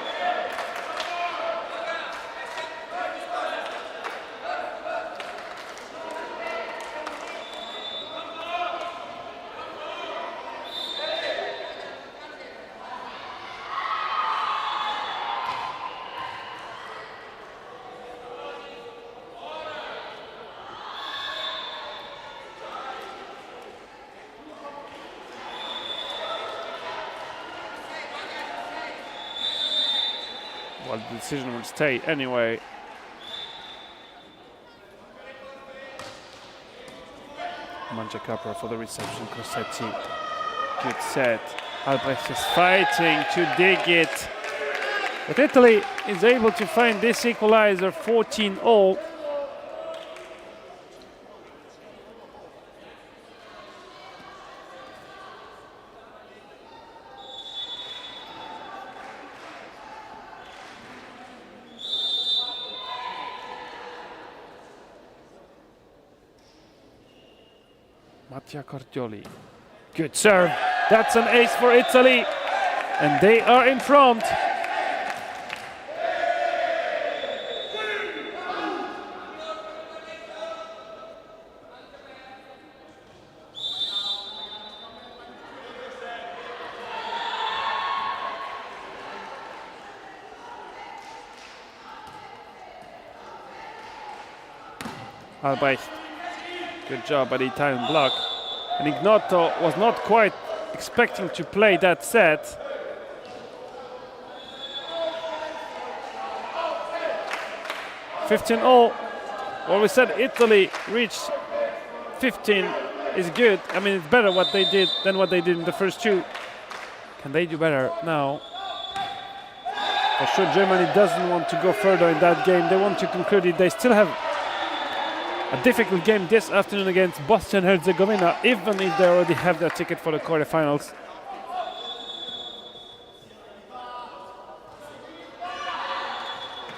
[SPEAKER 1] Well, the decision will stay anyway. Mangiacapra for the reception. Crossetti. Good set. Albrecht is fighting to dig it. But Italy is able to find this equalizer, 14-all. Mattia Cordioli. Good serve. That's an ace for Italy. And they are in front. Albrecht. Good job by the Italian block. And Ignotto was not quite expecting to play that set. (15-all). Well, we said Italy reached 15 is good. I mean, it's better what they did than what they did in the first two. Can they do better now? For sure, Germany doesn't want to go further in that game. They want to conclude it. They still have a difficult game this afternoon against Bosnia and Herzegovina, even if they already have their ticket for the quarterfinals.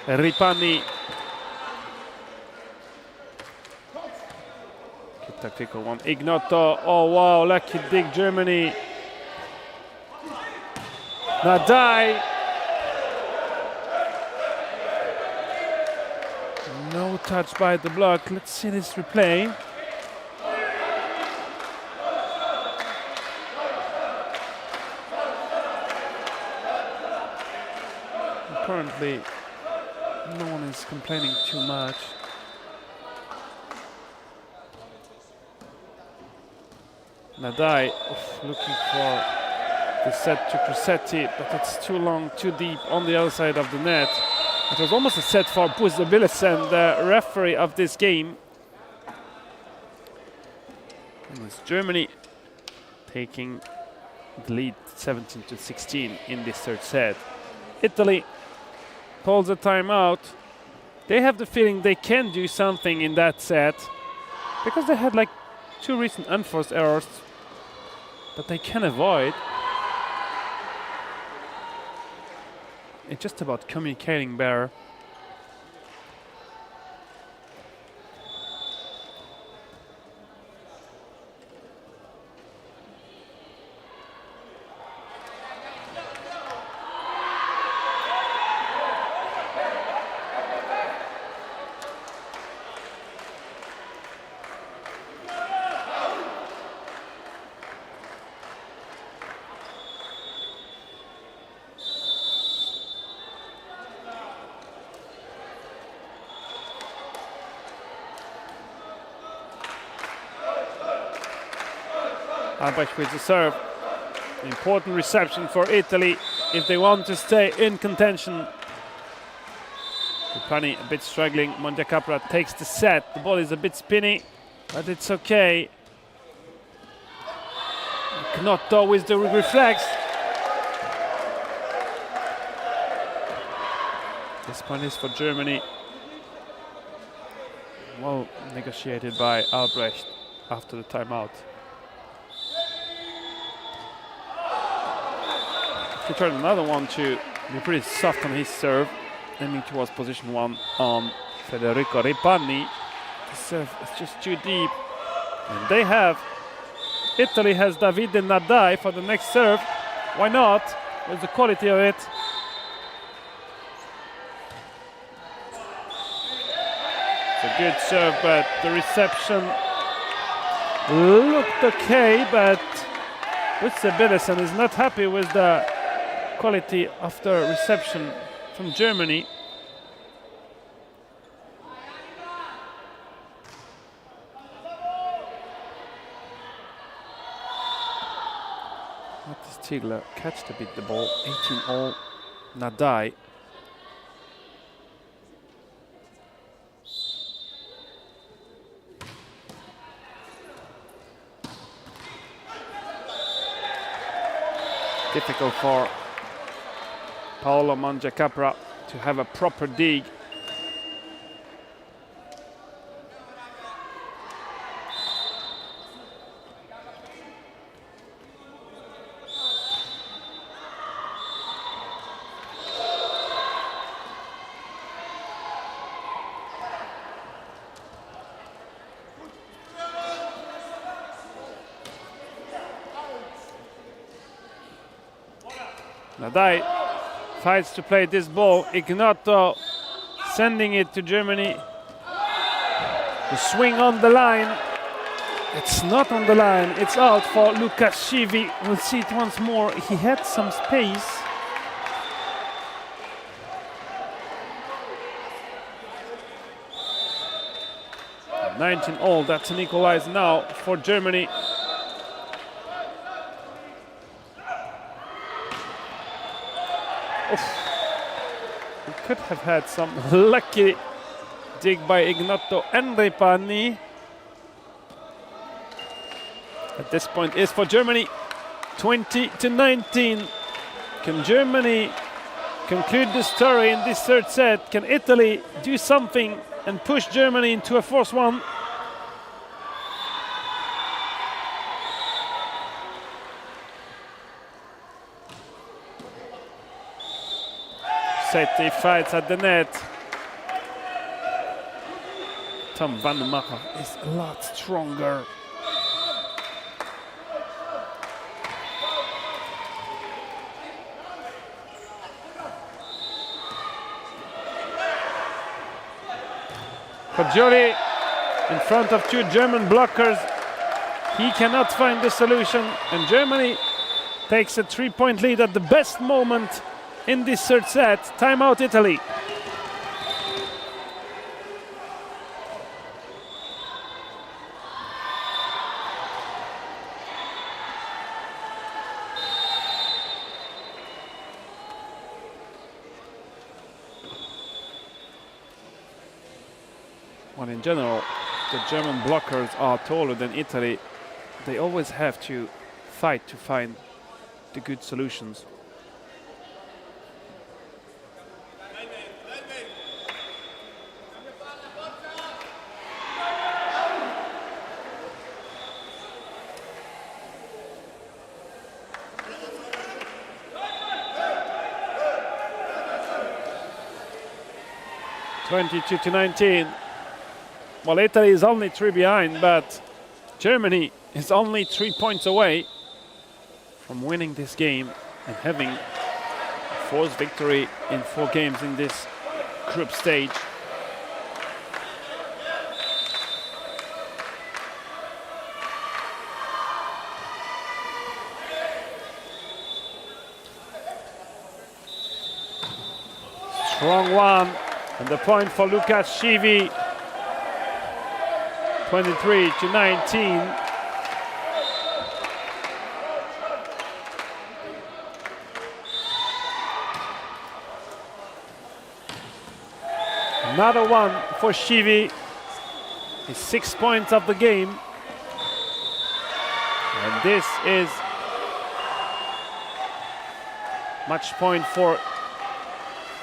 [SPEAKER 1] Ripani. Good tactical one. Ignoto. Oh wow, lucky dig Germany. Nadai. No touch by the block. Let's see this replay. Apparently, no one is complaining too much. Nadai looking for the set to Crusetti, but it's too long, too deep on the other side of the net. It was almost a set for Puzo Billesen, the referee of this game. And it's Germany taking the lead 17-16 in this third set. Italy calls a timeout. They have the feeling they can do something in that set because they had like 2 recent unforced errors that they can avoid. It's just about communicating better. Albrecht with the serve. Important reception for Italy if they want to stay in contention. Ripani a bit struggling. Mondiacapra takes the set. The ball is a bit spinny, but it's okay. Knotto with the reflex. This point is for Germany. Well negotiated by Albrecht after the timeout. He turned another one to be pretty soft on his serve, aiming towards position 1 on Federico Ripani. The serve is just too deep. And they have, Italy has Davide Nadai for the next serve. Why not? With the quality of it. It's a good serve, but the reception looked okay, but Puzo Billesen is not happy with the quality after reception from Germany. Matis Ziegler catched a bit the ball. 18-all. Nadai. Difficult for Paolo Mondiacapra to have a proper dig. Nadai fights to play this ball. Ignoto sending it to Germany. The swing on the line. It's not on the line. It's out for Lukashvili. We'll see it once more. He had some space. (19-all). That's an equalizer now for Germany. We could have had some lucky dig by Ignato Enripani. At this point is for Germany, 20-19. Can Germany conclude the story in this third set? Can Italy do something and push Germany into a 4-1? Setti fights at the net. Tom van der Macher is a lot stronger. Poggioli in front of two German blockers. He cannot find the solution, and Germany takes a 3-point lead at the best moment in this third set. Timeout Italy. Well, in general, the German blockers are taller than Italy. They always have to fight to find the good solutions. (22-19). Well, Italy is only 3 behind, but Germany is only 3 points away from winning this game and having a fourth victory in 4 games in this group stage. Strong one, and the point for Lukas Schivi. 23-19. Another one for Schivi. His 6 points of the game. And this is match point for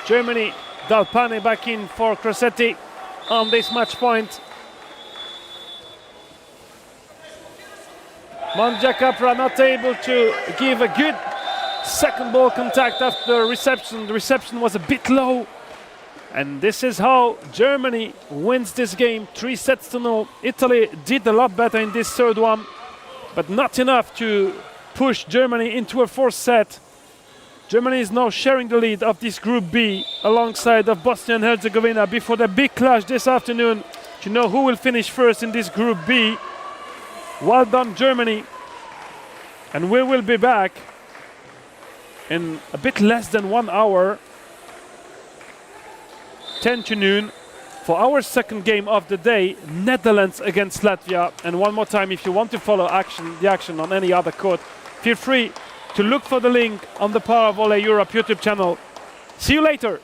[SPEAKER 1] Germany. Dalpane back in for Crosetti on this match point. Monja Capra not able to give a good second ball contact after reception. The reception was a bit low. And this is how Germany wins this game, 3-0. Italy did a lot better in this third one, but not enough to push Germany into a fourth set. Germany is now sharing the lead of this Group B alongside of Bosnia and Herzegovina before the big clash this afternoon to know who will finish first in this Group B. Well done, Germany. And we will be back in a bit less than 1 hour, 10 to noon, for our second game of the day, Netherlands against Latvia. And one more time, if you want to follow the action on any other court, feel free to look for the link on the Power Volley Europe YouTube channel. See you later.